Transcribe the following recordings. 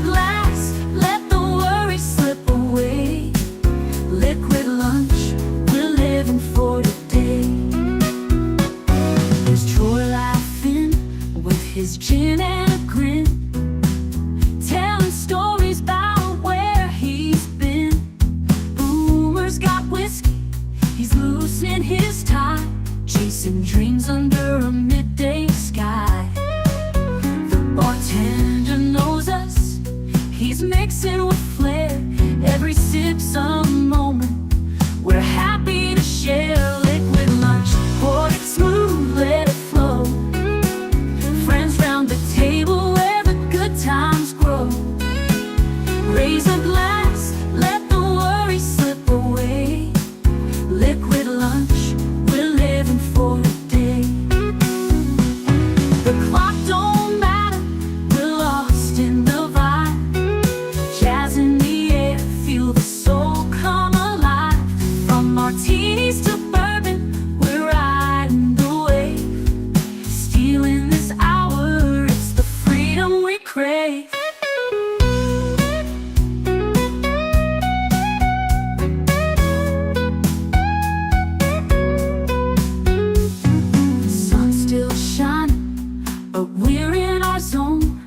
glass, let the worry slip away. Liquid lunch, we're living for today. There's Troy laughing with his gin and a grin, telling stories about where he's been. Boomer's got whiskey, he's loosening his tie, chasing dreams under a midday sky. The bartender knows us, he's mixing with flair. Every sip's a moment we're happy to share. Liquid lunch, pour it smooth, let it flow. Friends round the table where the good times grow. Raise a glass, let the worry slip away. Liquid lunch, we're living for today. The clock don't matter, we're lost in the vibe. Jazz in the air, feel the soul come alive. From martinis to bourbon, we're riding the wave. Stealing this hour, it's the freedom we crave. The sun's still shining, but we're in our zone.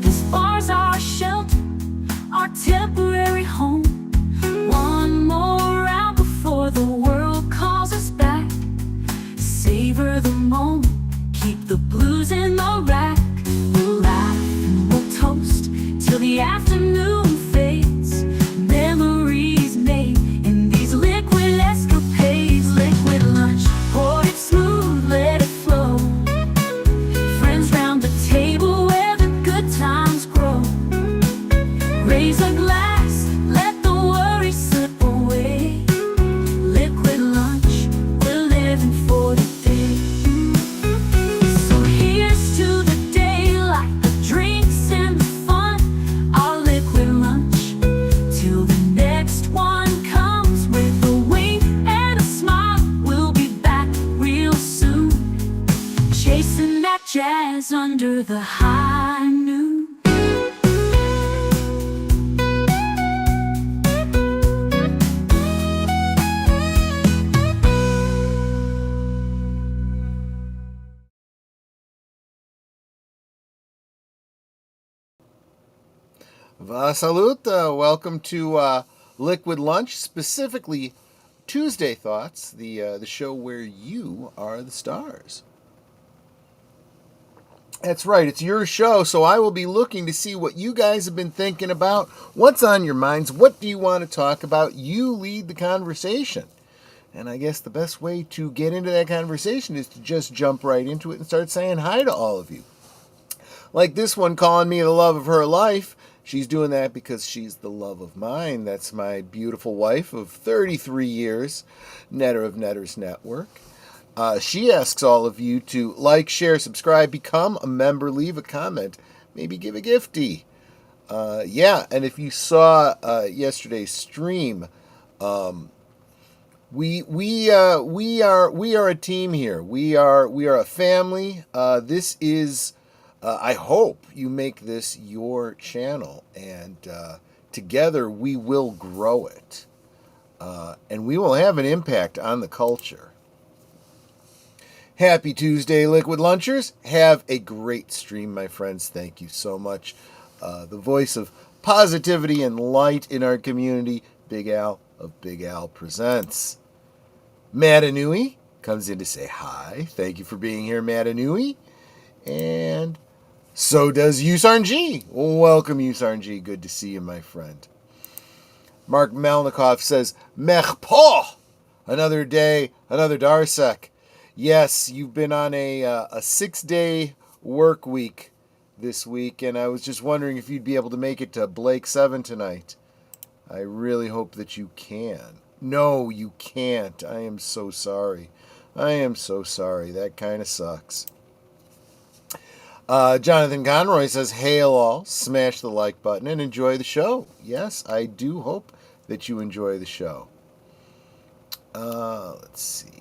This bar's our shelter, our temporary home. One more round before the world calls us back. Savor the moment, keep the blues in the rack. We'll laugh and we'll toast till the afternoon fades. Memories made in these liquid escapades. Liquid lunch, pour it smooth, let it flow. Friends round the table where the good times grow. Raise a glass, let the worry slip away. Liquid lunch, we're living for today. So here's to the daylight, the drinks and the fun. Our liquid lunch, till the next one comes. With a wink and a smile, we'll be back real soon. Chasing that jazz under the high noon. Saluta, welcome to Liquid Lunch, specifically Tuesday Thoughts, the show where you are the stars. That's right, it's your show, so I will be looking to see what you guys have been thinking about, what's on your minds, what do you want to talk about. You lead the conversation. And I guess the best way to get into that conversation is to just jump right into it and start saying hi to all of you. Like this one calling me the love of her life. She's doing that because she's the love of mine. That's my beautiful wife of 33 years, Netter of Netters Network. She asks all of you to like, share, subscribe, become a member, leave a comment, maybe give a gifty. Yeah, and if you saw yesterday's stream, we are a team here. We are a family. This is. I hope you make this your channel, and together we will grow it, and we will have an impact on the culture. Happy Tuesday, Liquid Lunchers. Have a great stream, my friends. Thank you so much. The voice of positivity and light in our community, Big Al of Big Al Presents. Madanui comes in to say hi. Thank you for being here, Madanui. And so does ussarn. Welcome, ussarn. Good to see you, my friend. Mark Melnikoff says, Mech po! Another day, another Darsek. Yes, you've been on a 6-day work week this week, and I was just wondering if you'd be able to make it to Blake 7 tonight. I really hope that you can. No, you can't. I am so sorry. I am so sorry. That kind of sucks. Jonathan Conroy says, hail all, smash the like button, and enjoy the show. Yes, I do hope that you enjoy the show. Let's see.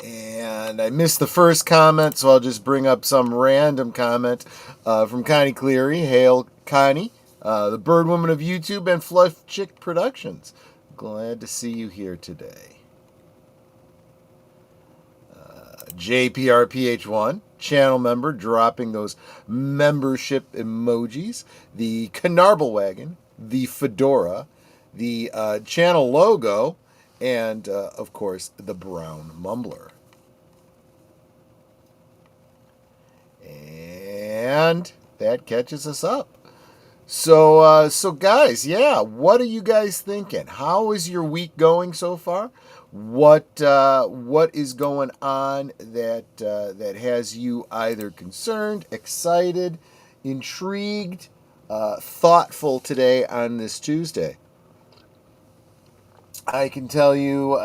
And I missed the first comment, so I'll just bring up some random comment from Connie Cleary. Hail, Connie, the bird woman of YouTube and Fluff Chick Productions. Glad to see you here today. JPRPH1, channel member, dropping those membership emojis. The Canarble Wagon, the Fedora, the channel logo, and, of course, the Brown Mumbler. And that catches us up. So guys, yeah, what are you guys thinking? How is your week going so far? What is going on that has you either concerned, excited, intrigued, thoughtful today on this Tuesday? I can tell you,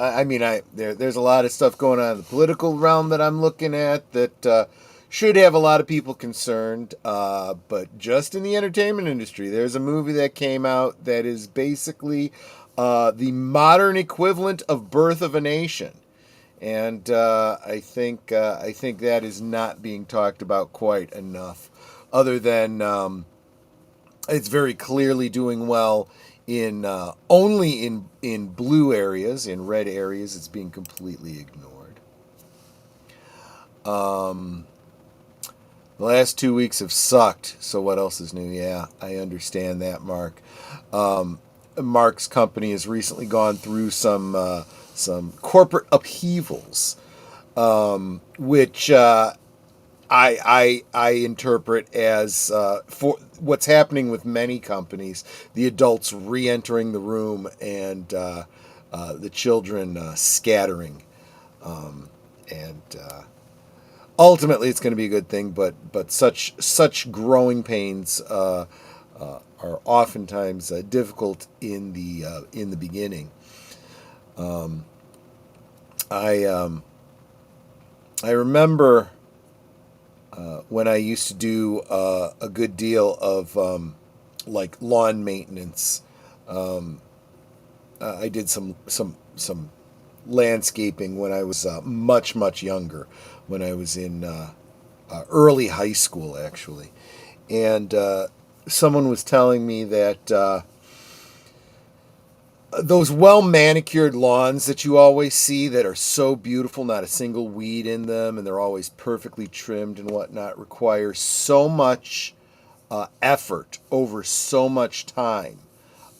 there's a lot of stuff going on in the political realm that I'm looking at that should have a lot of people concerned. But just in the entertainment industry, there's a movie that came out that is basically the modern equivalent of Birth of a Nation. And I think that is not being talked about quite enough, other than it's very clearly doing well in only in blue areas. In red areas, it's being completely ignored. The last 2 weeks have sucked, so what else is new? Yeah, I understand that, Mark. Mark's company has recently gone through some corporate upheavals, which I interpret as for what's happening with many companies, the adults re-entering the room and the children scattering, and ultimately it's going to be a good thing. But such growing pains are oftentimes difficult in the beginning. I remember. When I used to do a good deal of like lawn maintenance, I did some landscaping when I was much younger, when I was in early high school actually, and someone was telling me that those well-manicured lawns that you always see that are so beautiful, not a single weed in them, and they're always perfectly trimmed and whatnot, require so much effort over so much time.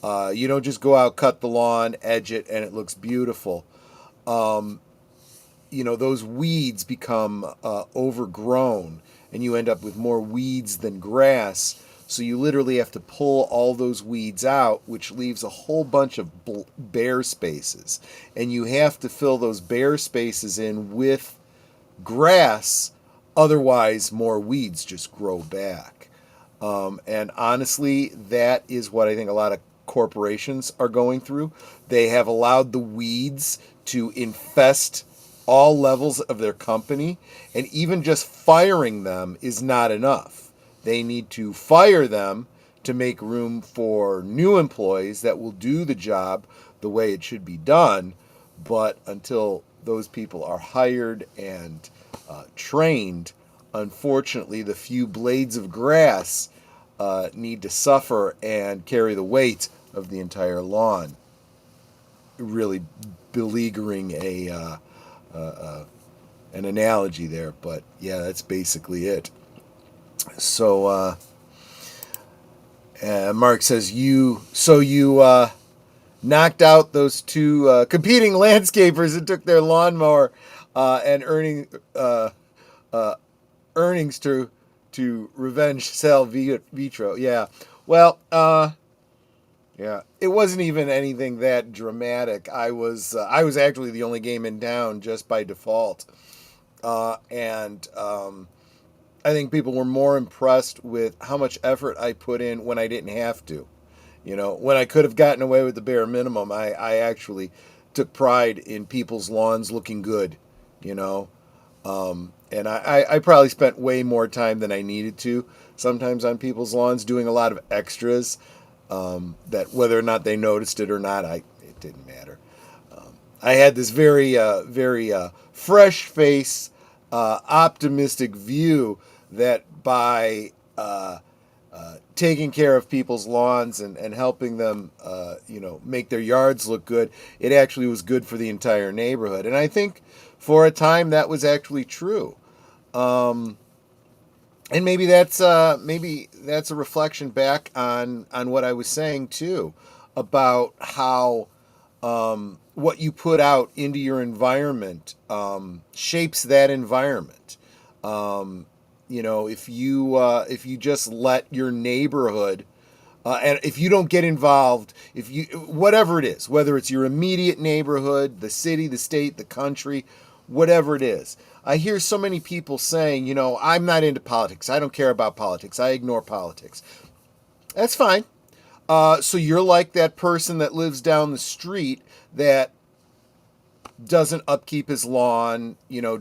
You don't just go out, cut the lawn, edge it, and it looks beautiful. Those weeds become overgrown, and you end up with more weeds than grass. So you literally have to pull all those weeds out, which leaves a whole bunch of bare spaces. And you have to fill those bare spaces in with grass, otherwise more weeds just grow back. And honestly, that is what I think a lot of corporations are going through. They have allowed the weeds to infest all levels of their company, and even just firing them is not enough. They need to fire them to make room for new employees that will do the job the way it should be done. But until those people are hired and trained, unfortunately, the few blades of grass need to suffer and carry the weight of the entire lawn, really beleaguering an analogy there. But yeah, that's basically it. So Mark says you knocked out those two competing landscapers and took their lawnmower and earnings to revenge Sal Vitro. Yeah. Well, yeah, it wasn't even anything that dramatic. I was actually the only game in town just by default, and I think people were more impressed with how much effort I put in when I didn't have to. When I could have gotten away with the bare minimum, I actually took pride in people's lawns looking good, and I probably spent way more time than I needed to sometimes on people's lawns, doing a lot of extras, that whether or not they noticed it or not, it didn't matter. I had this very fresh face, optimistic view that by taking care of people's lawns and helping them, make their yards look good, it actually was good for the entire neighborhood. And I think for a time that was actually true. And maybe that's a reflection back on what I was saying too, about how what you put out into your environment shapes that environment. If you just let your neighborhood and if you don't get involved, if you whatever it is, whether it's your immediate neighborhood, the city, the state, the country, whatever it is. I hear so many people saying, I'm not into politics. I don't care about politics. I ignore politics. That's fine. So you're like that person that lives down the street that doesn't upkeep his lawn,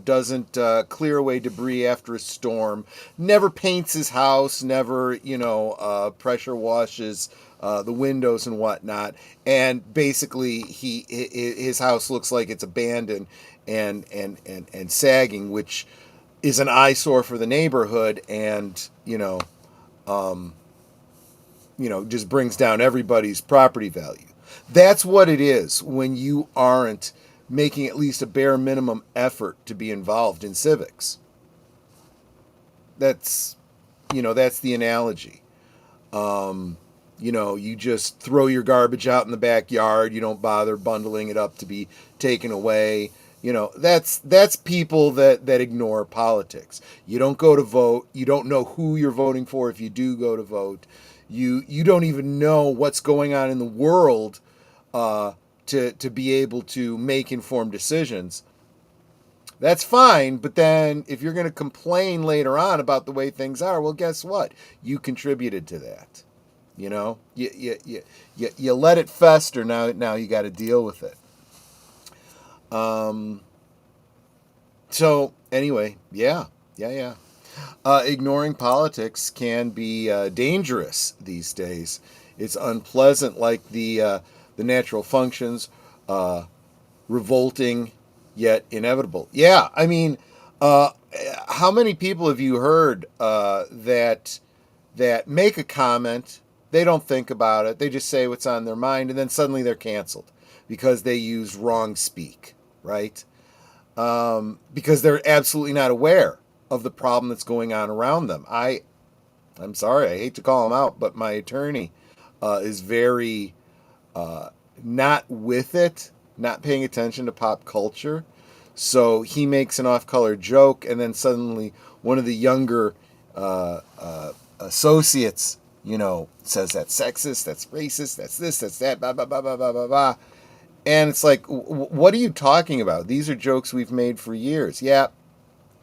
doesn't clear away debris after a storm, never paints his house, never, pressure washes the windows and whatnot, and basically his house looks like it's abandoned and sagging, which is an eyesore for the neighborhood, and just brings down everybody's property value. That's what it is when you aren't making at least a bare minimum effort to be involved in civics. That's the analogy. You just throw your garbage out in the backyard. You don't bother bundling it up to be taken away. That's people that ignore politics. You don't go to vote. You don't know who you're voting for if you do go to vote. You don't even know what's going on in the world to be able to make informed decisions. That's fine, but then if you're going to complain later on about the way things are, well, guess what? You contributed to that. You let it fester. Now you got to deal with it. So anyway, yeah. Ignoring politics can be dangerous these days. It's unpleasant, like the natural functions, revolting yet inevitable. Yeah, I mean, how many people have you heard that make a comment? They don't think about it. They just say what's on their mind, and then suddenly they're canceled because they use wrong speak, right? Because they're absolutely not aware of the problem that's going on around them. I'm sorry, I hate to call him out, but my attorney is very not with it, not paying attention to pop culture. So he makes an off-color joke, and then suddenly one of the younger associates, says that's sexist, that's racist, that's this, that's that, blah, blah, blah, blah, blah, blah, blah. And it's like, what are you talking about? These are jokes we've made for years. Yeah,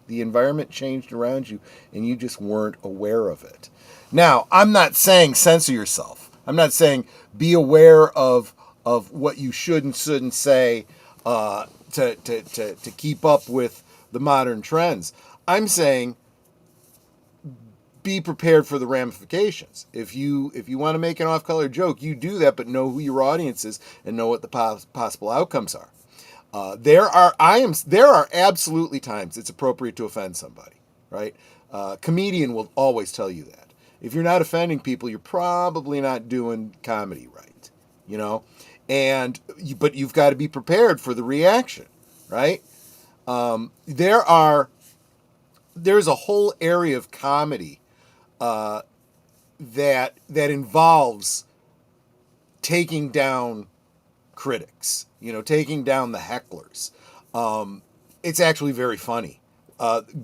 the environment changed around you, and you just weren't aware of it. Now, I'm not saying censor yourself. I'm not saying be aware of what you should and shouldn't say to keep up with the modern trends. I'm saying be prepared for the ramifications. If you want to make an off-color joke, you do that, but know who your audience is and know what the possible outcomes are. There are absolutely times it's appropriate to offend somebody, right? Comedian will always tell you that. If you're not offending people, you're probably not doing comedy right, but you've got to be prepared for the reaction, right? There's a whole area of comedy that involves taking down critics, taking down the hecklers. It's actually very funny.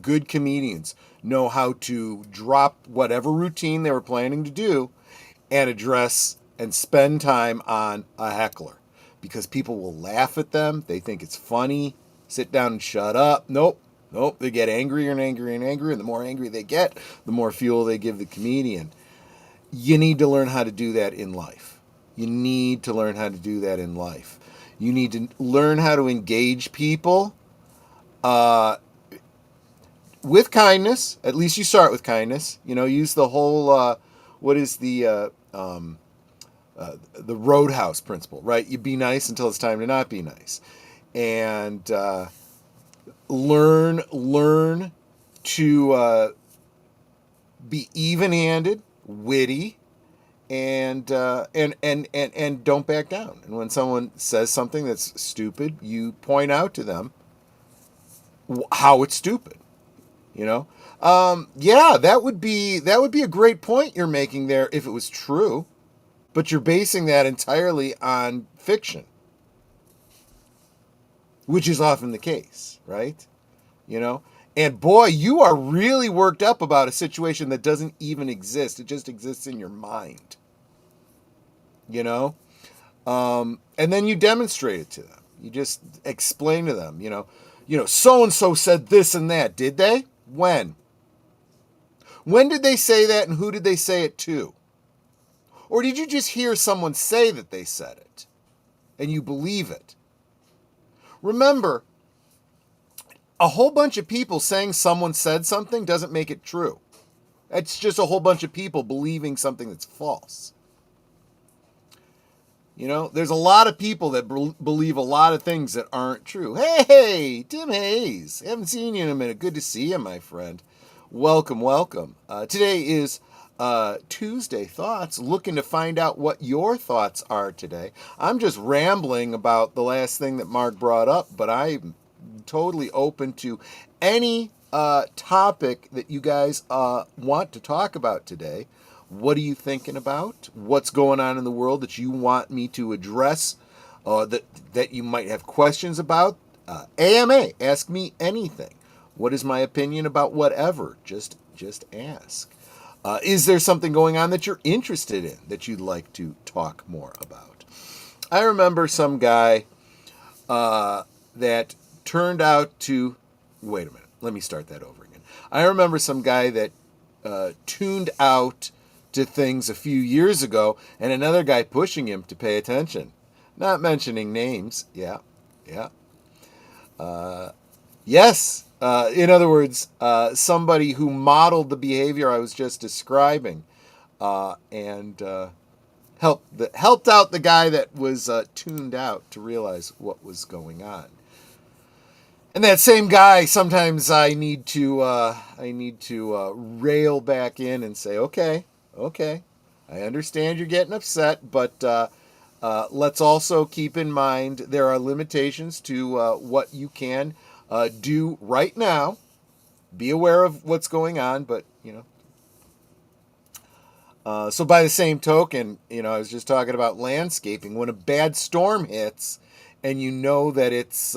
Good comedians know how to drop whatever routine they were planning to do and address and spend time on a heckler, because people will laugh at them. They think it's funny. Sit down and shut up. Nope. They get angrier and angrier and angrier. And the more angry they get, the more fuel they give the comedian. You need to learn how to do that in life. You need to learn how to engage people with kindness. At least you start with kindness. Use the whole, what is the Roadhouse principle, right? You be nice until it's time to not be nice. and learn to be even-handed, witty, and don't back down. And when someone says something that's stupid, you point out to them how it's stupid. You know, yeah, that would be a great point you're making there if it was true, but you're basing that entirely on fiction, which is often the case, right? You know, and boy, you are really worked up about a situation that doesn't even exist. It just exists in your mind. You know, and then you demonstrate it to them. You just explain to them. You know, so and so said this and that. Did they? When? When did they say that, and who did they say it to? Or did you just hear someone say that they said it, and you believe it? Remember, a whole bunch of people saying someone said something doesn't make it true. It's just a whole bunch of people believing something that's false. You know, there's a lot of people that believe a lot of things that aren't true. Hey, Tim Hayes. Haven't seen you in a minute. Good to see you, my friend. Welcome, welcome. Today is Tuesday Thoughts, looking to find out what your thoughts are today. I'm just rambling about the last thing that Mark brought up, but I'm totally open to any topic that you guys want to talk about today. What are you thinking about? What's going on in the world that you want me to address, that you might have questions about? AMA, ask me anything. What is my opinion about whatever? Just ask. Is there something going on that you're interested in that you'd like to talk more about? I remember some guy that turned out to... Wait a minute. Let me start that over again. I remember some guy that tuned out to things a few years ago, and another guy pushing him to pay attention. Not mentioning names. Yeah. Yes. In other words, somebody who modeled the behavior I was just describing, and helped out the guy that was tuned out to realize what was going on. And that same guy, sometimes I need to rail back in and say, okay, I understand you're getting upset, but let's also keep in mind there are limitations to what you can do right now. Be aware of what's going on, but so by the same token, I was just talking about landscaping. When a bad storm hits, and you know that it's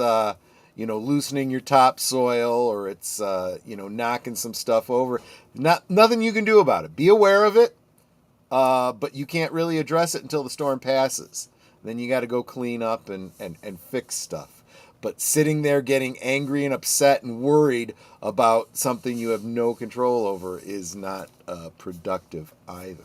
loosening your topsoil, or it's knocking some stuff over, nothing you can do about it. Be aware of it, but you can't really address it until the storm passes. Then you got to go clean up and fix stuff. But sitting there getting angry and upset and worried about something you have no control over is not productive either.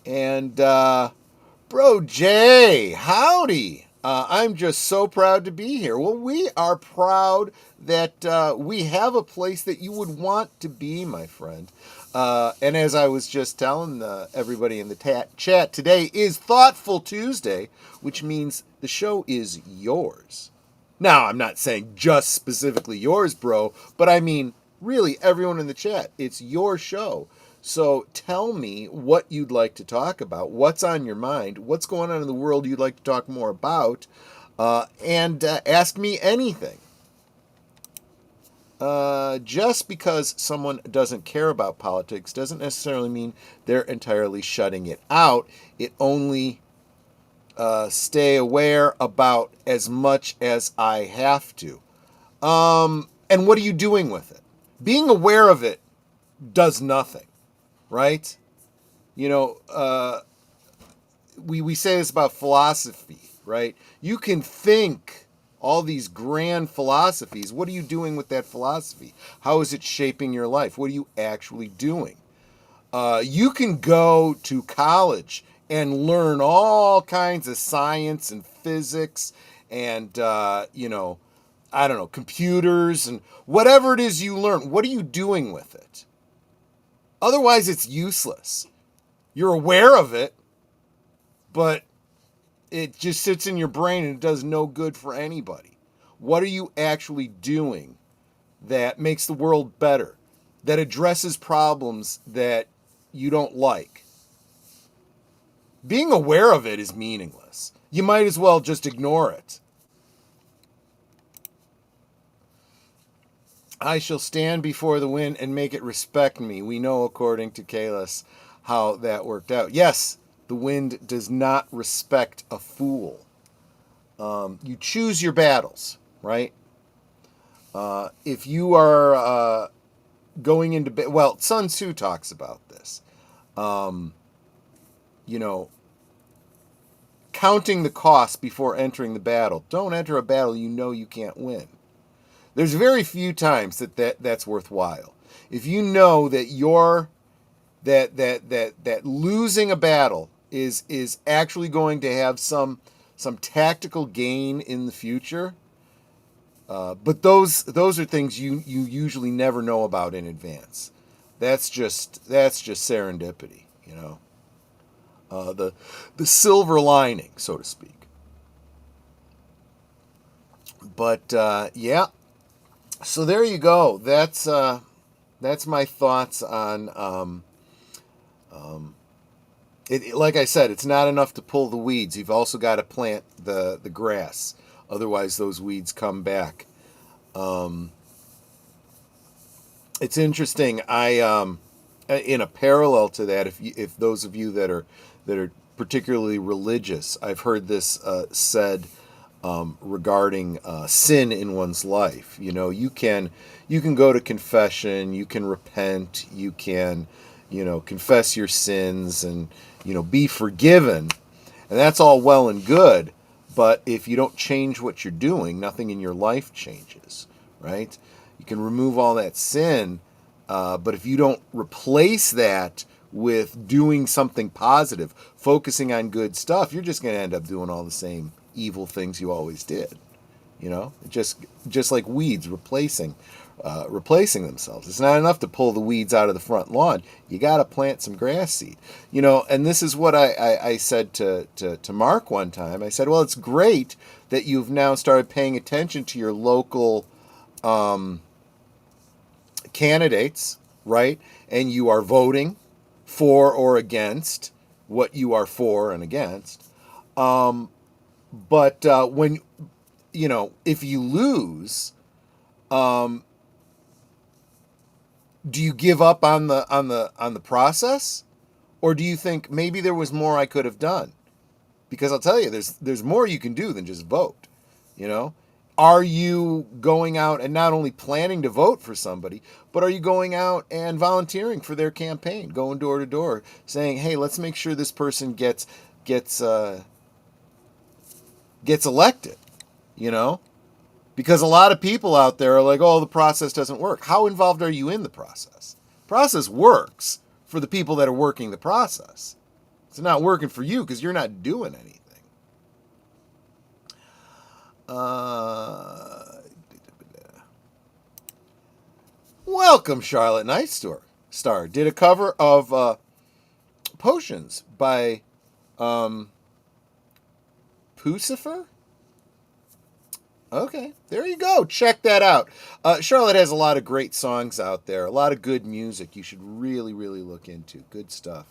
And Bro Jay, howdy. I'm just so proud to be here. Well, we are proud that we have a place that you would want to be, my friend. And as I was just telling everybody in the chat, today is Thoughtful Tuesday, which means the show is yours. Now, I'm not saying just specifically yours, bro, but I mean really everyone in the chat. It's your show. So tell me what you'd like to talk about, what's on your mind, what's going on in the world you'd like to talk more about, and ask me anything. Just because someone doesn't care about politics doesn't necessarily mean they're entirely shutting it out. It only stay aware about as much as I have to. And what are you doing with it? Being aware of it does nothing, right? We say this about philosophy, right? You can think all these grand philosophies. What are you doing with that philosophy? How is it shaping your life? What are you actually doing? You can go to college and learn all kinds of science and physics and, computers and whatever it is you learn. What are you doing with it? Otherwise, it's useless. You're aware of it, but it just sits in your brain and it does no good for anybody. What are you actually doing that makes the world better, that addresses problems that you don't like? Being aware of it is meaningless. You might as well just ignore it. I shall stand before the wind and make it respect me. We know, according to Kalis, how that worked out. Yes, the wind does not respect a fool. You choose your battles, right? If you are going into... Well, Sun Tzu talks about this. Counting the cost before entering the battle. Don't enter a battle you know you can't win. There's very few times that's worthwhile. If you know that that losing a battle is actually going to have some tactical gain in the future, but those are things you usually never know about in advance. That's just serendipity, the silver lining, so to speak. But yeah. So there you go. That's my thoughts on it. Like I said, it's not enough to pull the weeds. You've also got to plant the grass. Otherwise, those weeds come back. It's interesting. I in a parallel to that, if those of you that are particularly religious, I've heard this said. Regarding sin in one's life. You can go to confession, you can repent, you can, confess your sins and, be forgiven. And that's all well and good. But if you don't change what you're doing, nothing in your life changes, right? You can remove all that sin, but if you don't replace that with doing something positive, focusing on good stuff, you're just going to end up doing all the same evil things you always did. Just like weeds replacing themselves. It's not enough to pull the weeds out of the front lawn. You got to plant some grass seed. And this is what I said to Mark one time. I said, well, it's great that you've now started paying attention to your local candidates, right? And you are voting for or against what you are for and against. But when, if you lose, do you give up on the process, or do you think maybe there was more I could have done? Because I'll tell you, there's more you can do than just vote. Are you going out and not only planning to vote for somebody, but are you going out and volunteering for their campaign, going door to door, saying, hey, let's make sure this person gets elected, because a lot of people out there are like, oh, the process doesn't work. How involved are you in the process? Process works for the people that are working the process. It's not working for you because you're not doing anything. Welcome, Charlotte Night Star. Did a cover of Potions by Pucifer? Okay, there you go. Check that out. Charlotte has a lot of great songs out there, a lot of good music you should really, really look into. Good stuff.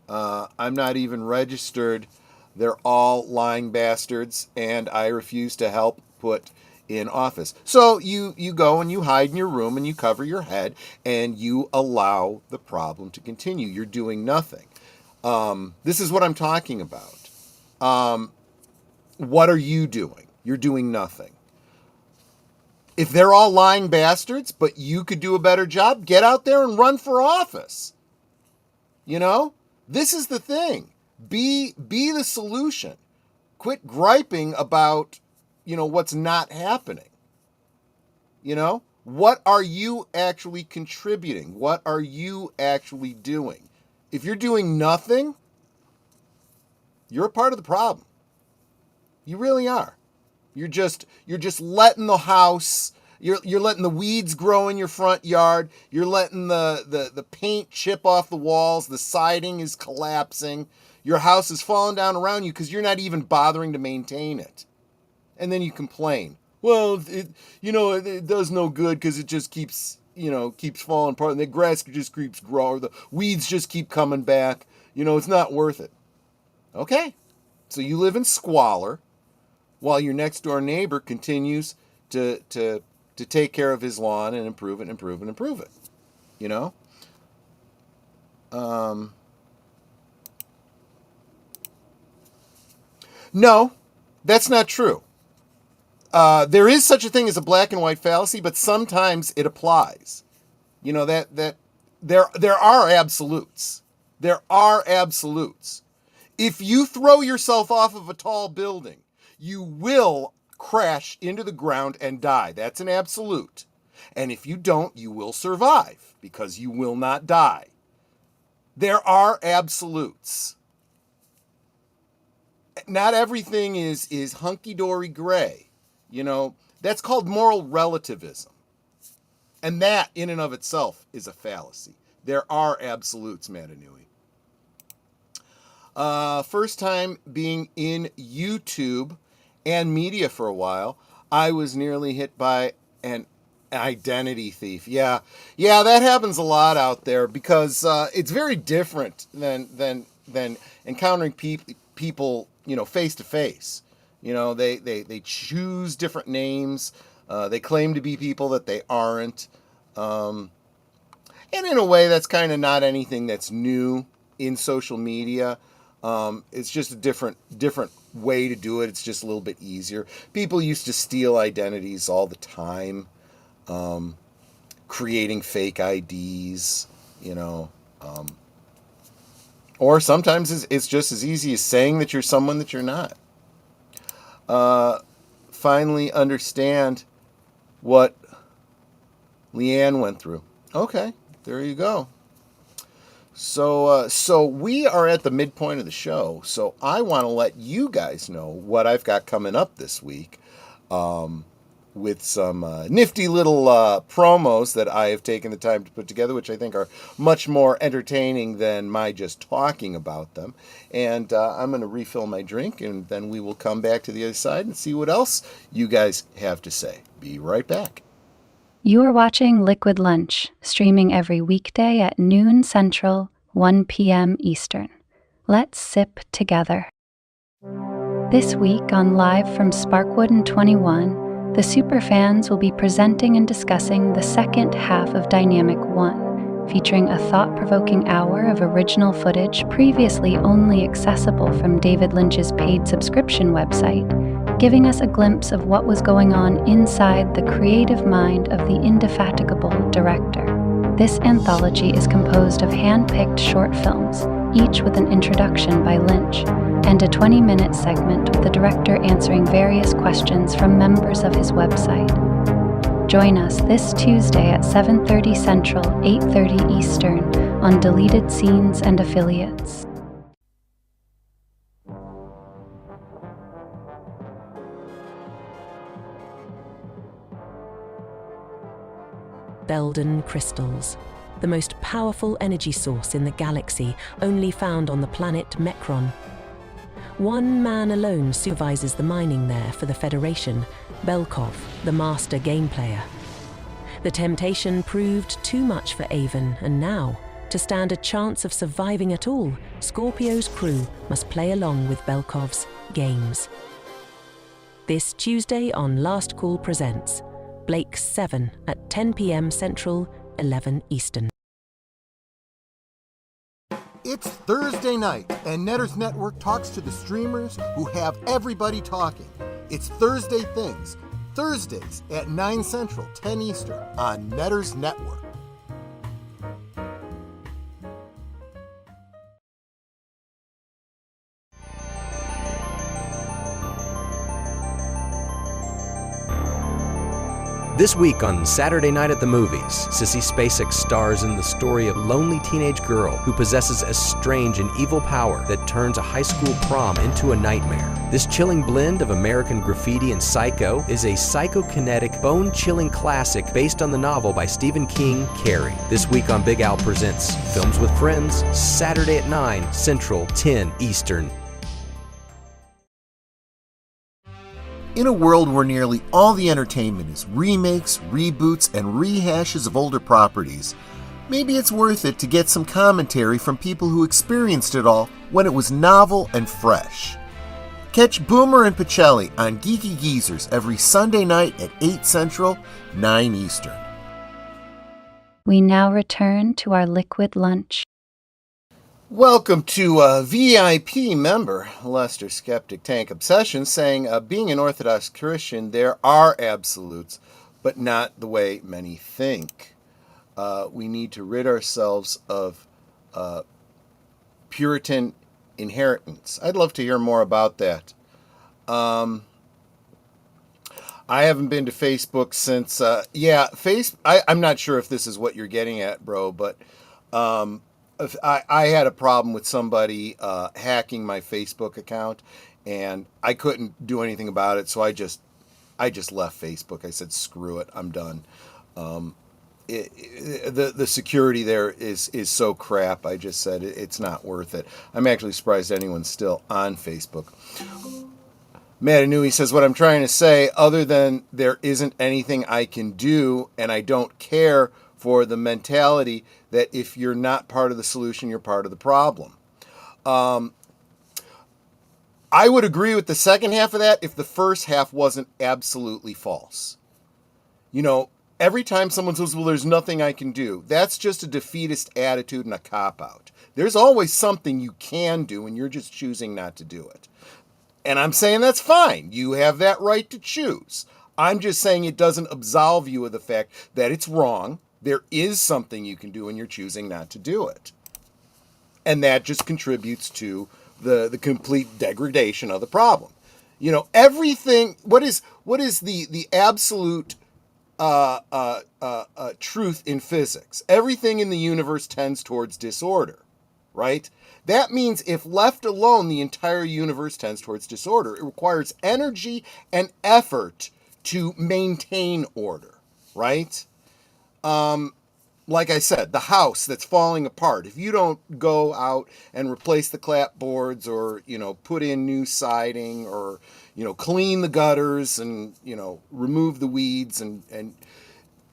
I'm not even registered. They're all lying bastards, and I refuse to help put in office. So you go and you hide in your room and you cover your head and you allow the problem to continue. You're doing nothing. This is what I'm talking about. What are you doing? You're doing nothing. If they're all lying bastards, but you could do a better job, get out there and run for office. This is the thing. Be the solution. Quit griping about, what's not happening. What are you actually contributing? What are you actually doing? If you're doing nothing, you're a part of the problem. You really are. You're just letting the house, You're letting the weeds grow in your front yard. You're letting the paint chip off the walls. The siding is collapsing. Your house is falling down around you because you're not even bothering to maintain it. And then you complain. Well, it does no good because it just keeps falling apart. And the grass just keeps growing. Or the weeds just keep coming back. It's not worth it. Okay. So you live in squalor while your next door neighbor continues to take care of his lawn and improve it. No, that's not true. There is such a thing as a black and white fallacy, but sometimes it applies. That there are absolutes. There are absolutes. If you throw yourself off of a tall building, you will crash into the ground and die. That's an absolute. And if you don't, you will survive because you will not die. There are absolutes. Not everything is hunky-dory gray. That's called moral relativism. And that, in and of itself, is a fallacy. There are absolutes, Matanui. First time being in YouTube and media for a while, I was nearly hit by an identity thief. Yeah, that happens a lot out there because it's very different than encountering people, face to face. They choose different names. They claim to be people that they aren't. And in a way, that's kind of not anything that's new in social media. It's just a different way to do it. It's just a little bit easier. People used to steal identities all the time, creating fake IDs, or sometimes it's just as easy as saying that you're someone that you're not. Finally understand what Leanne went through. Okay, there you go. So we are at the midpoint of the show, so I want to let you guys know what I've got coming up this week, with some nifty little promos that I have taken the time to put together, which I think are much more entertaining than my just talking about them. And I'm going to refill my drink, and then we will come back to the other side and see what else you guys have to say. Be right back. You are watching Liquid Lunch, streaming every weekday at noon Central, 1 p.m. Eastern. Let's sip together. This week on Live from Sparkwood and 21, the superfans will be presenting and discussing the second half of Dynamic 1, featuring a thought-provoking hour of original footage previously only accessible from David Lynch's paid subscription website, giving us a glimpse of what was going on inside the creative mind of the indefatigable director. This anthology is composed of hand-picked short films, each with an introduction by Lynch, and a 20-minute segment with the director answering various questions from members of his website. Join us this Tuesday at 7:30 Central, 8:30 Eastern on Deleted Scenes and Affiliates. Belden crystals, the most powerful energy source in the galaxy, only found on the planet Mekron. One man alone supervises the mining there for the Federation, Belkov, the master game player. The temptation proved too much for Avon, and now, to stand a chance of surviving at all, Scorpio's crew must play along with Belkov's games. This Tuesday on Last Call Presents, Blake's 7 at 10 p.m. Central, 11 Eastern. It's Thursday night, and Netters Network talks to the streamers who have everybody talking. It's Thursday Things, Thursdays at 9 Central, 10 Eastern on Netters Network. This week on Saturday Night at the Movies, Sissy Spacek stars in the story of a lonely teenage girl who possesses a strange and evil power that turns a high school prom into a nightmare. This chilling blend of American Graffiti and Psycho is a psychokinetic, bone-chilling classic based on the novel by Stephen King, Carrie. This week on Big Al Presents Films with Friends, Saturday at 9 Central, 10 Eastern. In a world where nearly all the entertainment is remakes, reboots, and rehashes of older properties, maybe it's worth it to get some commentary from people who experienced it all when it was novel and fresh. Catch Boomer and Pacelli on Geeky Geezers every Sunday night at 8 Central, 9 Eastern. We now return to our liquid lunch. Welcome to a VIP member, Lester Skeptic Tank Obsession, saying, being an Orthodox Christian, there are absolutes, but not the way many think. We need to rid ourselves of Puritan inheritance. I'd love to hear more about that. I haven't been to Facebook since, I'm not sure if this is what you're getting at, bro, but I had a problem with somebody hacking my Facebook account, and I couldn't do anything about it, so I just left Facebook. I said, screw it, I'm done. The security there is so crap. I just said it's not worth it. I'm actually surprised anyone's still on Facebook. Matanui says, what I'm trying to say, other than there isn't anything I can do, and I don't care for the mentality that if you're not part of the solution, you're part of the problem. I would agree with the second half of that if the first half wasn't absolutely false. You know, every time someone says, well, there's nothing I can do, that's just a defeatist attitude and a cop-out. There's always something you can do, and you're just choosing not to do it. And I'm saying that's fine. You have that right to choose. I'm just saying it doesn't absolve you of the fact that it's wrong. There is something you can do, and you're choosing not to do it. And that just contributes to the complete degradation of the problem. You know, everything, what is the absolute truth in physics? Everything in the universe tends towards disorder, right? That means if left alone, the entire universe tends towards disorder. It requires energy and effort to maintain order, right? Like I said, the house that's falling apart, if you don't go out and replace the clapboards or, put in new siding or, clean the gutters and, remove the weeds and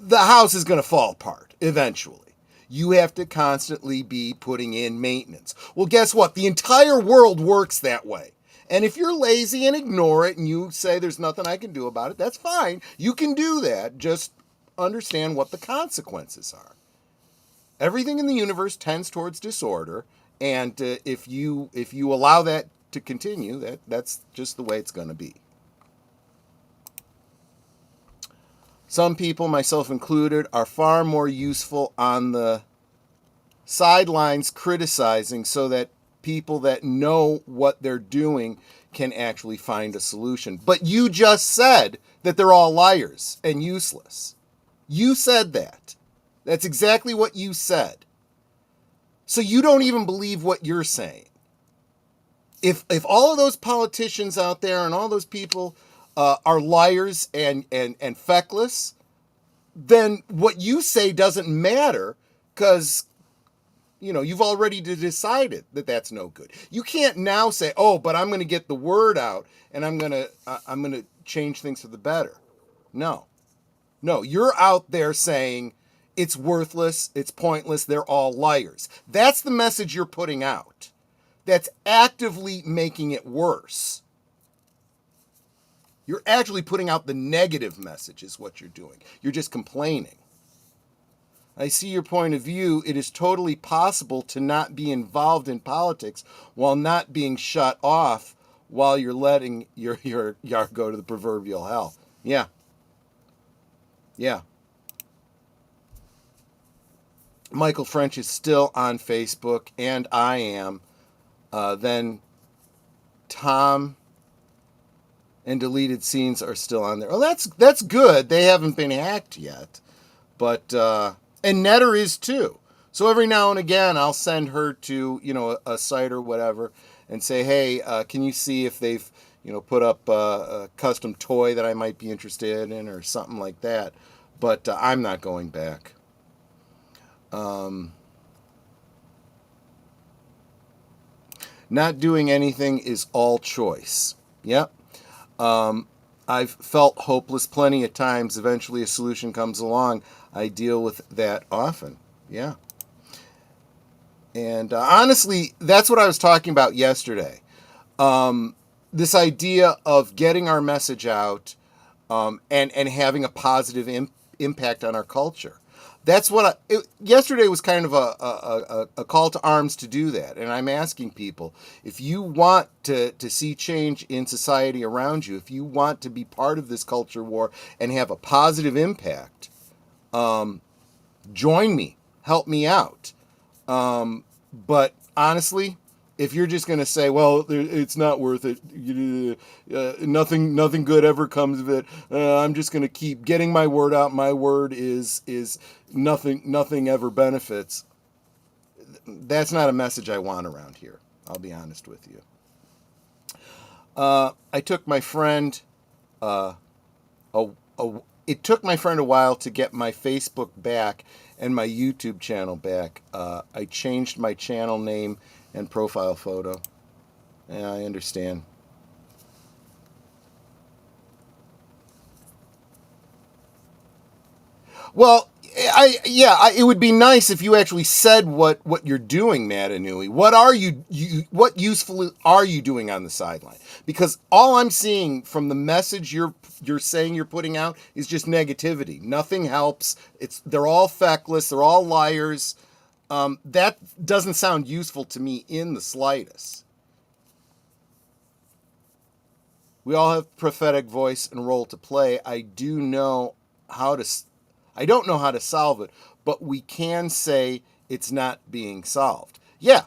the house is going to fall apart eventually. You have to constantly be putting in maintenance. Well, guess what? The entire world works that way. And if you're lazy and ignore it and you say there's nothing I can do about it, that's fine. You can do that. Just understand what the consequences are. Everything in the universe tends towards disorder, and if you allow that to continue, that's just the way it's going to be. Some people, myself included, are far more useful on the sidelines criticizing so that people that know what they're doing can actually find a solution. But you just said that they're all liars and useless. You said that. That's exactly what you said. So you don't even believe what you're saying. If all of those politicians out there and all those people are liars and feckless, then what you say doesn't matter because, you've already decided that that's no good. You can't now say, oh, but I'm going to get the word out and I'm going to change things for the better. No, you're out there saying it's worthless, it's pointless, they're all liars. That's the message you're putting out. That's actively making it worse. You're actually putting out the negative message is what you're doing. You're just complaining. I see your point of view. It is totally possible to not be involved in politics while not being shut off while you're letting your yard go to the proverbial hell. Yeah. Michael French is still on Facebook, and I am. Then Tom and deleted scenes are still on there. Well, that's good. They haven't been hacked yet. But, and Netter is too. So every now and again, I'll send her to, a site or whatever and say, hey, can you see if they've, put up a custom toy that I might be interested in or something like that. But I'm not going back. Not doing anything is all choice. Yep. I've felt hopeless plenty of times. Eventually a solution comes along. I deal with that often. Yeah. And honestly, that's what I was talking about yesterday. This idea of getting our message out and having a positive impact on our culture. That's what yesterday was kind of a call to arms to do that. And I'm asking people, if you want to see change in society around you, if you want to be part of this culture war and have a positive impact, join me, help me out. But honestly, if you're just going to say, well, it's not worth it, nothing good ever comes of it, I'm just going to keep getting my word out. My word is nothing ever benefits. That's not a message I want around here. I'll be honest with you. I took my friend, it took my friend a while to get my Facebook back and my YouTube channel back. I changed my channel name and profile photo. Yeah, I understand. Well, it would be nice if you actually said what you're doing, Matt Anui. What useful are you doing on the sideline? Because all I'm seeing from the message you're saying you're putting out is just negativity. Nothing helps. They're all feckless. They're all liars. That doesn't sound useful to me in the slightest. We all have prophetic voice and role to play. I don't know how to solve it, but we can say it's not being solved. Yeah,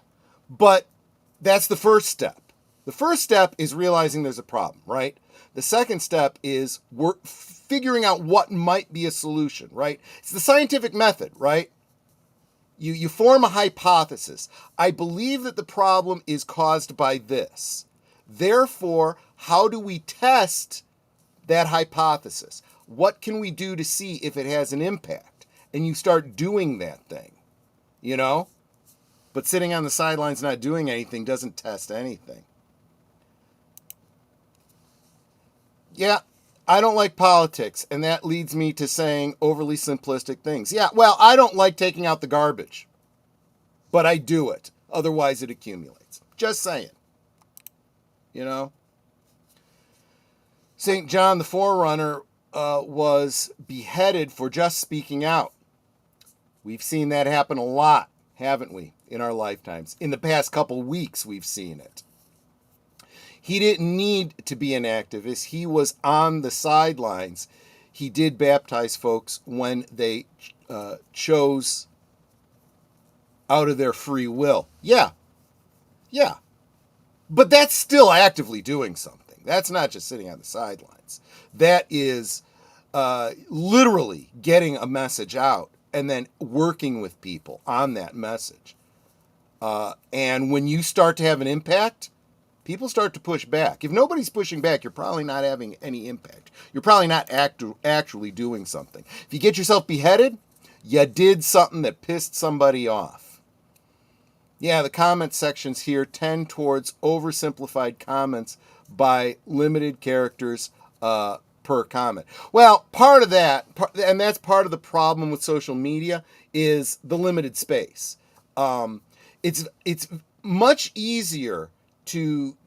but that's the first step. The first step is realizing there's a problem, right? The second step is we're figuring out what might be a solution, right? It's the scientific method, right? You form a hypothesis. I believe that the problem is caused by this. Therefore, how do we test that hypothesis? What can we do to see if it has an impact? And you start doing that thing, But sitting on the sidelines not doing anything doesn't test anything. Yeah, I don't like politics, and that leads me to saying overly simplistic things. Yeah, well, I don't like taking out the garbage, but I do it. Otherwise, it accumulates. Just saying. St. John the Forerunner was beheaded for just speaking out. We've seen that happen a lot, haven't we, in our lifetimes? In the past couple weeks, we've seen it. He didn't need to be an activist. He was on the sidelines. He did baptize folks when they chose out of their free will. Yeah. But that's still actively doing something. That's not just sitting on the sidelines. That is literally getting a message out and then working with people on that message. And when you start to have an impact, people start to push back. If nobody's pushing back, you're probably not having any impact. You're probably not actually doing something. If you get yourself beheaded, you did something that pissed somebody off. Yeah, the comment sections here tend towards oversimplified comments by limited characters per comment. Well, part of that, and that's part of the problem with social media, is the limited space. It's much easier to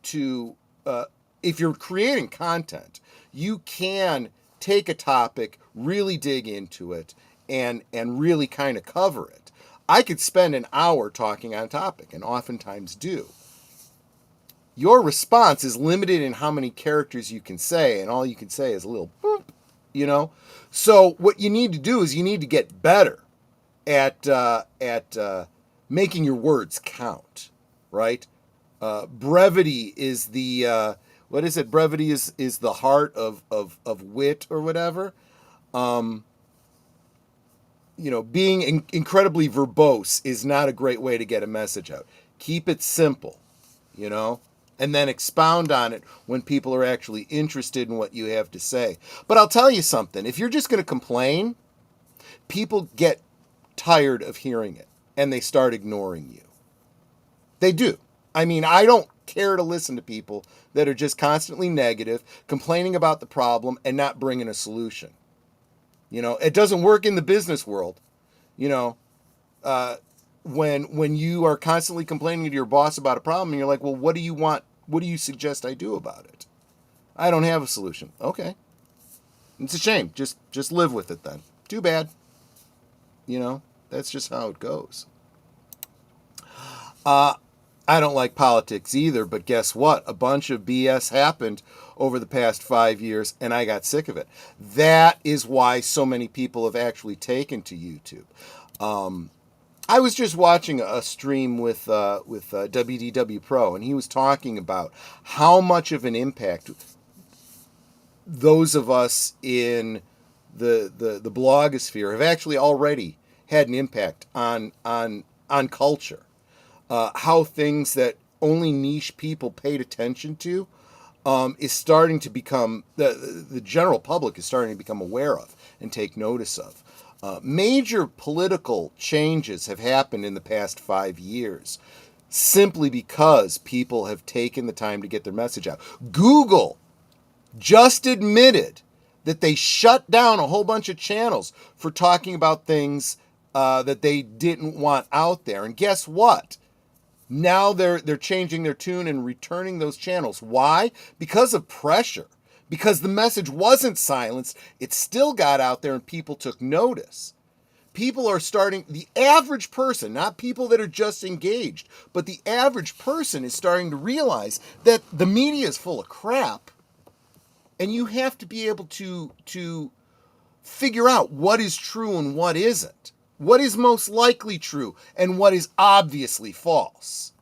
if you're creating content, you can take a topic, really dig into it, and really kind of cover it. I could spend an hour talking on a topic, and oftentimes do. Your response is limited in how many characters you can say, and all you can say is a little boop, So what you need to do is you need to get better at making your words count, right? Brevity is the what is it? Brevity is the heart of wit or whatever. Being incredibly verbose is not a great way to get a message out. Keep it simple, and then expound on it when people are actually interested in what you have to say. But I'll tell you something. If you're just going to complain, people get tired of hearing it, and they start ignoring you. They do. I mean, I don't care to listen to people that are just constantly negative, complaining about the problem, and not bringing a solution. It doesn't work in the business world. When you are constantly complaining to your boss about a problem, and you're like, well, what do you want? What do you suggest I do about it? I don't have a solution. Okay. It's a shame. Just live with it then. Too bad. That's just how it goes. I don't like politics either, but guess what? A bunch of BS happened over the past 5 years, and I got sick of it. That is why so many people have actually taken to YouTube. I was just watching a stream with WDW Pro, and he was talking about how much of an impact those of us in the blogosphere have actually already had an impact on culture. How things that only niche people paid attention to is starting to become, the general public is starting to become aware of and take notice of. Major political changes have happened in the past 5 years simply because people have taken the time to get their message out. Google just admitted that they shut down a whole bunch of channels for talking about things that they didn't want out there. And guess what? Now they're changing their tune and returning those channels. Why? Because of pressure. Because the message wasn't silenced. It still got out there and people took notice. People are starting, the average person, not people that are just engaged, but the average person is starting to realize that the media is full of crap. And you have to be able to figure out what is true and what isn't. What is most likely true and what is obviously false.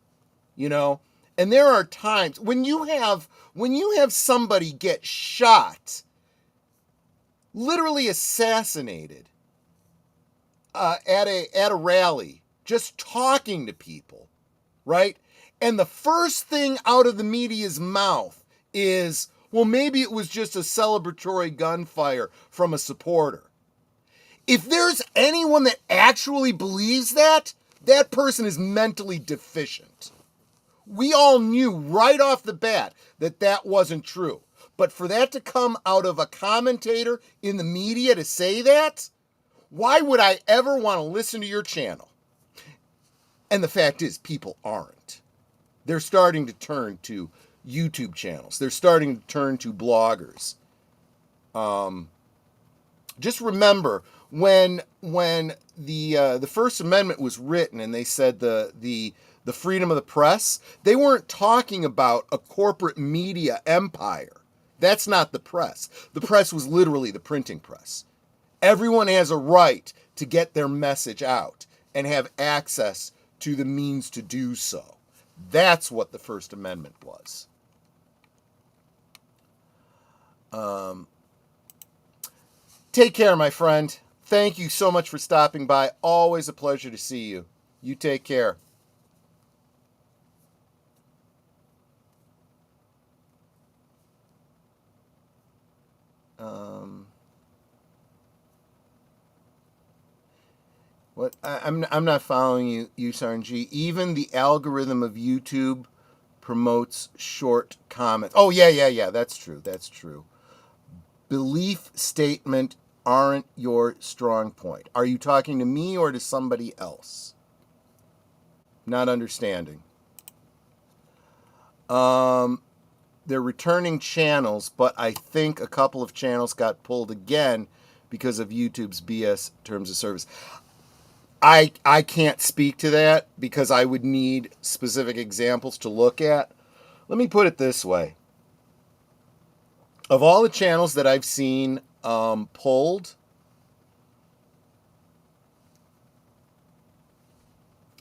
And there are times when you have somebody get shot, literally assassinated, at a rally, just talking to people, right? And the first thing out of the media's mouth is, well, maybe it was just a celebratory gunfire from a supporter. If there's anyone that actually believes that, that person is mentally deficient. We all knew right off the bat that that wasn't true. But for that to come out of a commentator in the media to say that, why would I ever want to listen to your channel? And the fact is, people aren't. They're starting to turn to YouTube channels. They're starting to turn to bloggers. Just remember, when the First Amendment was written and they said the freedom of the press, they weren't talking about a corporate media empire. That's not the press. The press was literally the printing press. Everyone has a right to get their message out and have access to the means to do so. That's what the First Amendment was. Take care, my friend. Thank you so much for stopping by. Always a pleasure to see you. You take care. What? I'm not following you, ussarn. Even the algorithm of YouTube promotes short comments. Oh, yeah. That's true. Belief statement aren't your strong point. Are you talking to me or to somebody else? Not understanding. They're returning channels, but I think a couple of channels got pulled again because of YouTube's BS terms of service. I can't speak to that because I would need specific examples to look at. Let me put it this way. Of all the channels that I've seen pulled,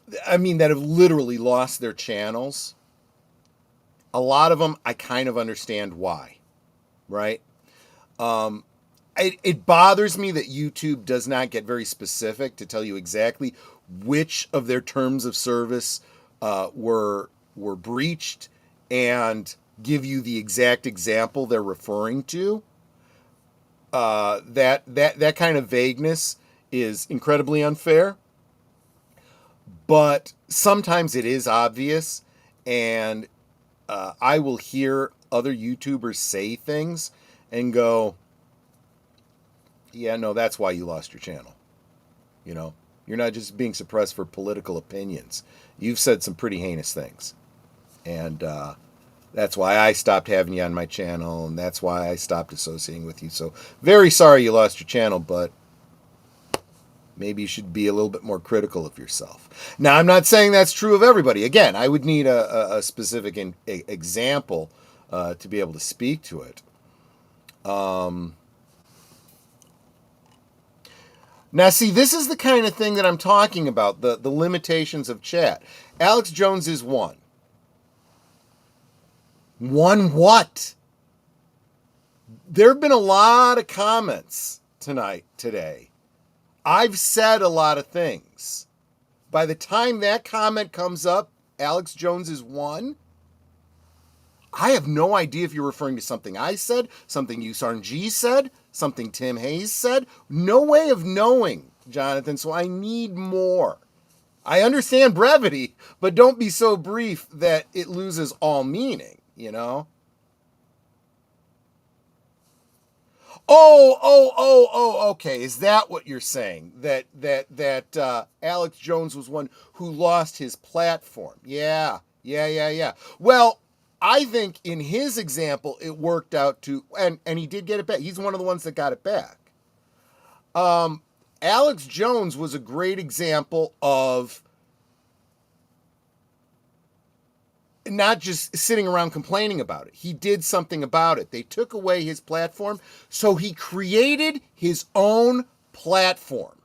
that have literally lost their channels, A lot of them, I kind of understand why, right? It bothers me that YouTube does not get very specific to tell you exactly which of their terms of service were breached and give you the exact example they're referring to. That kind of vagueness is incredibly unfair. But sometimes it is obvious, and I will hear other YouTubers say things and go, yeah, no, that's why you lost your channel. You know, you're not just being suppressed for political opinions. You've said some pretty heinous things. And that's why I stopped having you on my channel, and that's why I stopped associating with you. So very sorry you lost your channel, but maybe you should be a little bit more critical of yourself. Now, I'm not saying that's true of everybody. Again, I would need a specific example to be able to speak to it. Now, see, this is the kind of thing that I'm talking about, the limitations of chat. Alex Jones is one. One what? There have been a lot of comments today. I've said a lot of things. By the time that comment comes up, Alex Jones is one. I have no idea if you're referring to something I said, something ussarn said, something Tim Hayes said. No way of knowing, Jonathan, so I need more. I understand brevity, but don't be so brief that it loses all meaning, you know? Oh, okay. Is that what you're saying? That Alex Jones was one who lost his platform. Yeah. Well, I think in his example, it worked out to, and he did get it back. He's one of the ones that got it back. Alex Jones was a great example of not just sitting around complaining about it. He did something about it. They took away his platform, so he created his own platform.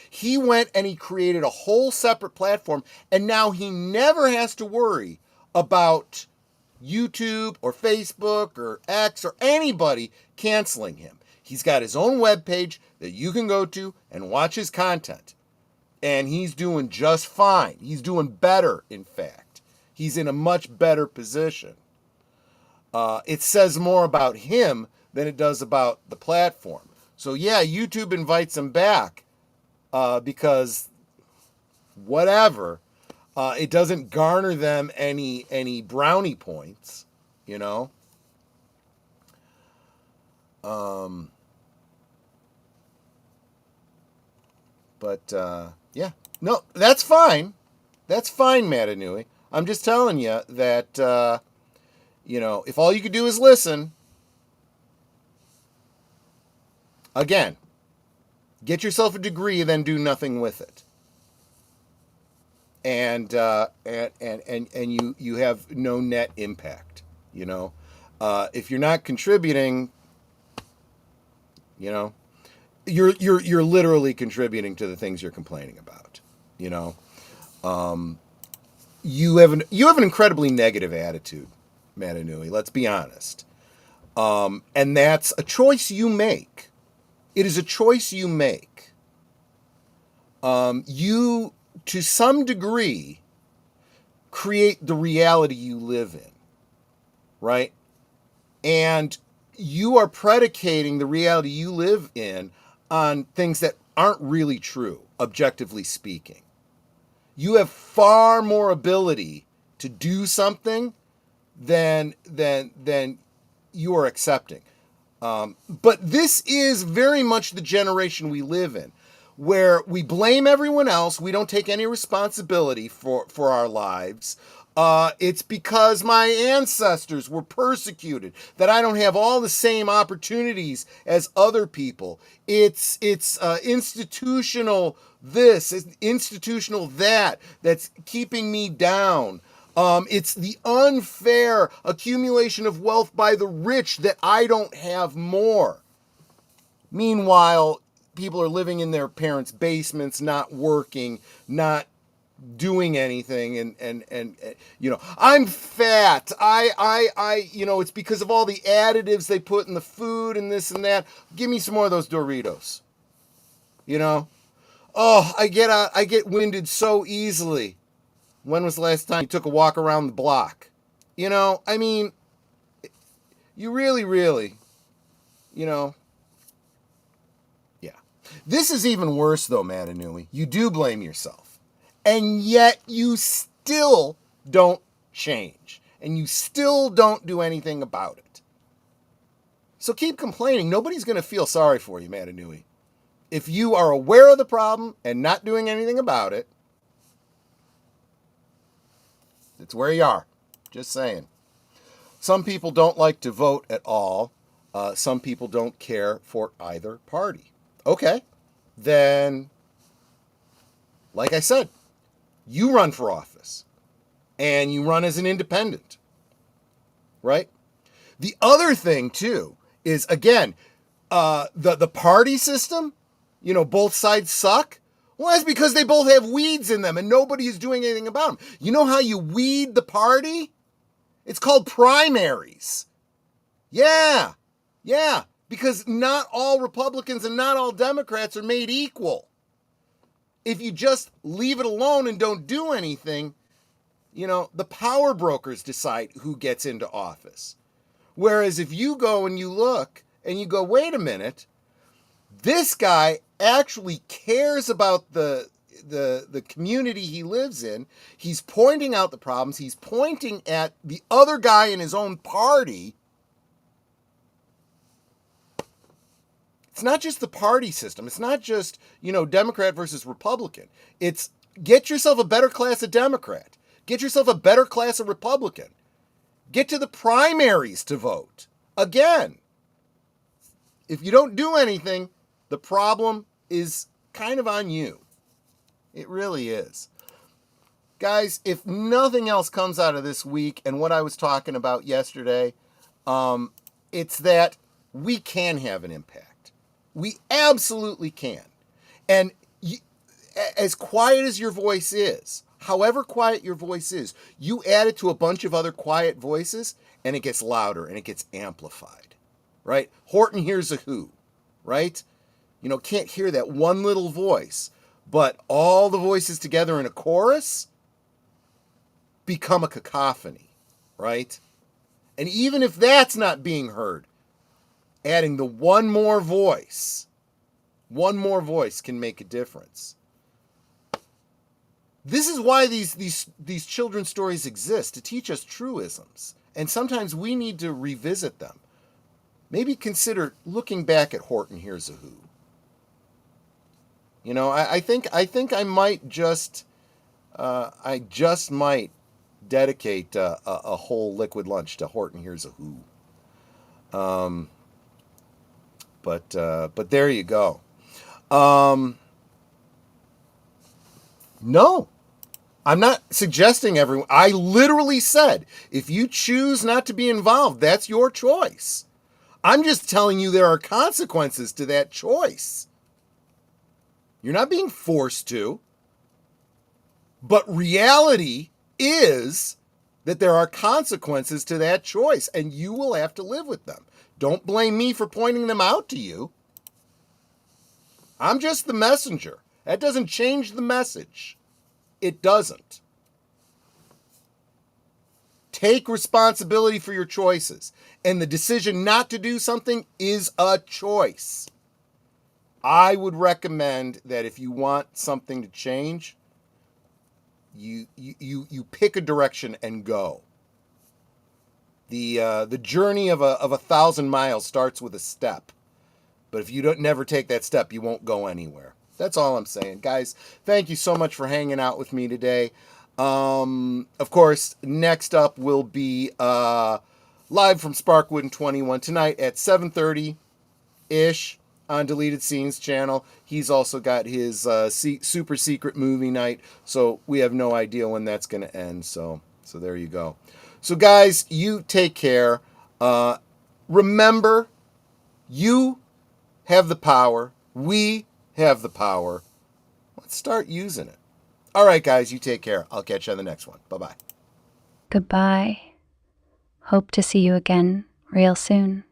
He went and he created a whole separate platform, and now he never has to worry about YouTube or Facebook or X or anybody canceling him. He's got his own webpage that you can go to and watch his content. And he's doing just fine. He's doing better, in fact. He's in a much better position. It says more about him than it does about the platform. So yeah, YouTube invites him back because whatever. It doesn't garner them any brownie points, you know. Yeah, no, that's fine. That's fine, Matanui. I'm just telling you that, you know, if all you could do is listen, again, get yourself a degree, then do nothing with it. And you have no net impact, you know. If you're not contributing, you know, you're literally contributing to the things you're complaining about, you know. You have an incredibly negative attitude, Matanui, let's be honest. And that's a choice you make. It is a choice you make. You, to some degree, create the reality you live in, right? And you are predicating the reality you live in on things that aren't really true, objectively speaking. You have far more ability to do something than you are accepting. But this is very much the generation we live in, where we blame everyone else. We don't take any responsibility for our lives. It's because my ancestors were persecuted that I don't have all the same opportunities as other people. It's institutional this, it's institutional that, that's keeping me down. It's the unfair accumulation of wealth by the rich that I don't have more. Meanwhile, people are living in their parents' basements, not working, not doing anything and you know, I'm fat. I you know, it's because of all the additives they put in the food and this and that. Give me some more of those Doritos. You know? Oh, I get winded so easily. When was the last time you took a walk around the block? You know, I mean, you really, you know, yeah. This is even worse though, Matanui. You do blame yourself. And yet you still don't change. And you still don't do anything about it. So keep complaining. Nobody's going to feel sorry for you, Matanui. If you are aware of the problem and not doing anything about it, it's where you are. Just saying. Some people don't like to vote at all. Some people don't care for either party. Okay. Then, like I said, you run for office. And you run as an independent. Right? The other thing, too, is, again, the party system, you know, both sides suck. Well, that's because they both have weeds in them and nobody is doing anything about them. You know how you weed the party? It's called primaries. Yeah, because not all Republicans and not all Democrats are made equal. If you just leave it alone and don't do anything, you know, the power brokers decide who gets into office. Whereas if you go and you look and you go, wait a minute, this guy actually cares about the community he lives in. He's pointing out the problems. He's pointing at the other guy in his own party. It's not just the party system. It's not just, you know, Democrat versus Republican. It's get yourself a better class of Democrat. Get yourself a better class of Republican. Get to the primaries to vote. Again, if you don't do anything, the problem is kind of on you. It really is. Guys, if nothing else comes out of this week and what I was talking about yesterday, it's that we can have an impact. We absolutely can. And as quiet as your voice is, however quiet your voice is, you add it to a bunch of other quiet voices and it gets louder and it gets amplified, right? Horton hears a who, right? You know, can't hear that one little voice, but all the voices together in a chorus become a cacophony, right? And even if that's not being heard, adding the one more voice can make a difference. This is why these children's stories exist, to teach us truisms. And sometimes we need to revisit them. Maybe consider looking back at Horton Hears a Who. You know, I think I might just might dedicate a whole liquid lunch to Horton Hears a Who. But there you go. No, I'm not suggesting everyone. I literally said, if you choose not to be involved, that's your choice. I'm just telling you there are consequences to that choice. You're not being forced to. But reality is that there are consequences to that choice, and you will have to live with them. Don't blame me for pointing them out to you. I'm just the messenger. That doesn't change the message. It doesn't. Take responsibility for your choices. And the decision not to do something is a choice. I would recommend that if you want something to change, you pick a direction and go. The journey of 1,000 miles starts with a step. But if you never take that step, you won't go anywhere. That's all I'm saying. Guys, thank you so much for hanging out with me today. Of course, next up will be live from Sparkwood in 21 tonight at 7:30-ish on Deleted Scenes channel. He's also got his super secret movie night, so we have no idea when that's going to end. So there you go. So guys, you take care. Remember, you have the power. We have the power. Let's start using it. All right, guys, you take care. I'll catch you on the next one. Bye-bye. Goodbye. Hope to see you again real soon.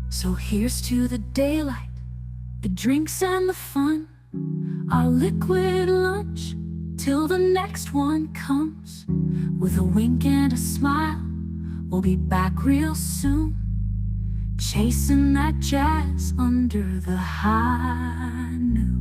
So here's to the daylight, the drinks and the fun, our liquid lunch, till the next one comes. With a wink and a smile, we'll be back real soon, chasing that jazz under the high noon.